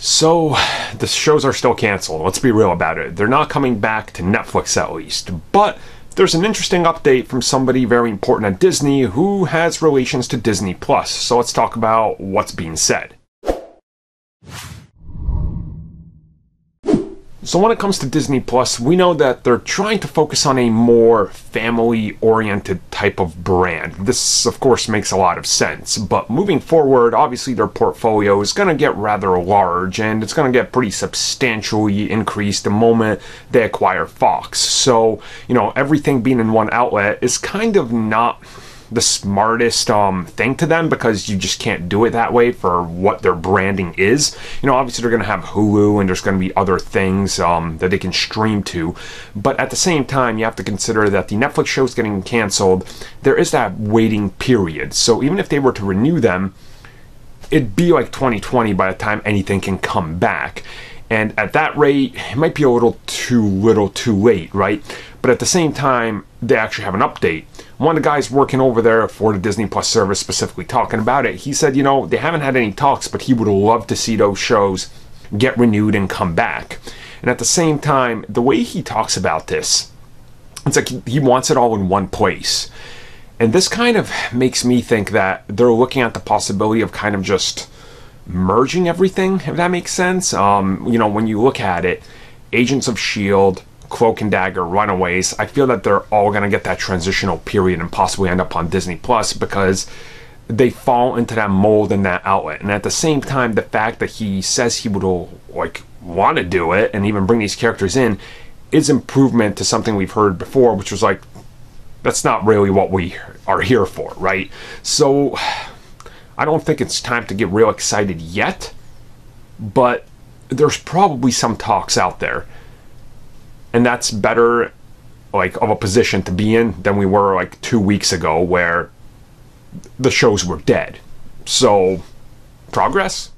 So, the shows are still canceled. Let's be real about it. They're not coming back to Netflix at least. But there's an interesting update from somebody very important at Disney who has relations to Disney Plus. So let's talk about what's being said. So when it comes to Disney Plus, we know that they're trying to focus on a more family-oriented type of brand. This, of course, makes a lot of sense. But moving forward, obviously their portfolio is going to get rather large, and it's going to get pretty substantially increased the moment they acquire Fox. So, everything being in one outlet is kind of not the smartest thing to them, because you just can't do it that way for what their branding is. Obviously they're going to have Hulu and there's going to be other things that they can stream to, but at the same time you have to consider that the Netflix shows getting canceled, there is that waiting period. So even if they were to renew them, it'd be like 2020 by the time anything can come back. And at that rate, it might be a little too late, right? But at the same time, they actually have an update. One of the guys working over there for the Disney Plus service, specifically talking about it, he said, they haven't had any talks, but he would love to see those shows get renewed and come back. And at the same time, the way he talks about this, it's like he wants it all in one place. And this kind of makes me think that they're looking at the possibility of kind of just merging everything, if that makes sense. When you look at it, Agents of S.H.I.E.L.D., Cloak and Dagger, Runaways, I feel that they're all going to get that transitional period and possibly end up on Disney Plus because they fall into that mold and that outlet. And at the same time, the fact that he says he would want to do it and even bring these characters in is improvement to something we've heard before, which was that's not really what we are here for, right? So I don't think it's time to get real excited yet, but there's probably some talks out there. And that's better, of a position to be in than we were 2 weeks ago where the shows were dead. So, progress?